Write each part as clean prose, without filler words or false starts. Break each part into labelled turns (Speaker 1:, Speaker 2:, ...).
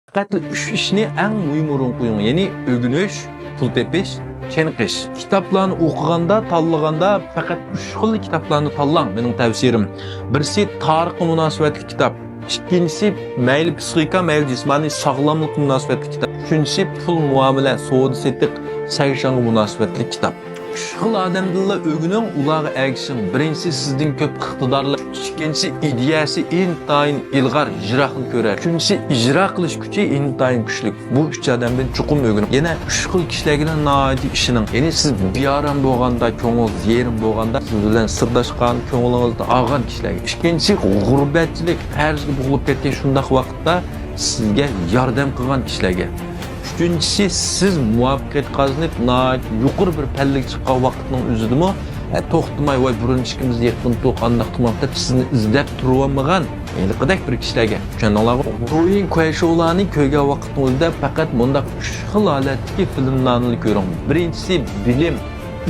Speaker 1: Diqqatli 3 ishni eng muhim o'rin qo'ying. Ya'ni o'rganish, pul tepish, cheniqish. Kitoblarni o'qiganda, tanlaganda faqat 3 xil kitoblarni tanlang. Mening tavsiyam. Birisi tarixga munosabatli kitob. İkincisi mayli psixika, mayli jismoniy sog'lomlik munosabatli kitob. Uchinchisi pul muomala, savdo setiq, sayshanga munosabatli kitob. 3 xil odamlarni o'rganing, ularga ergishing. Birinchisi sizning ko'p iqtidorlar, ikkinchisi ideyasi intayin ilg'or ijroqni ko'rar. Uchinchisi ijro qilish kuchi intayin kuchli. Bu 3 odamdan chuqur o'rganing. Yana 3 xil kishilarga noiti ishining. Ya'ni siz bearam bo'lganda, ko'ngil yerim bo'lganda, siz bilan sirdoshgan, ko'nglingizni olgan kishilarga. Ikkinchisi g'urbatchilik, farzga bo'g'ilib ketgan shundaq vaqtda sizga yordam qilgan kishilarga. Üçüncüsü siz muvaffaqiyat qozonib, yuqori bir pallaga chiqqan vaqtning o'zidami, to'xtamay voy burun ishimizni yaqin to'qandoq qilmoqda sizni izlab turolmagan eliqidek bir kishilarga. O'shanlarga o'yin qo'yishuvlarni ko'rgan vaqtning o'zida faqat bundaq 3 xil holatdagi filmlarni ko'ring. Birinchisi bilim,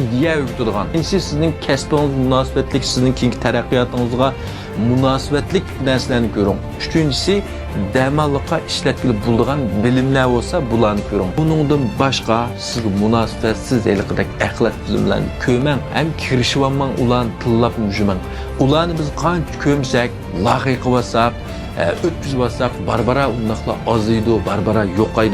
Speaker 1: ideya o'rgatadigan. Ikkinchisi sizning kasbingiz munosabatli, sizning keyingi taraqqiyotingizga munosabatli narsalarni ko'ring. Uchinchisi damallıqqa işletkili bulduğan bilimler olsa bularını görün. Bunundan başka siz münasebetsiz eliqidek əxlat bilimlerini köymən, hem kirişivanman ulan tillap müjümən. Ulanı biz qanç kömsək, laqiqi basaq, ötküz basaq, barbara undaqla azıydı, barbara yoqaydı.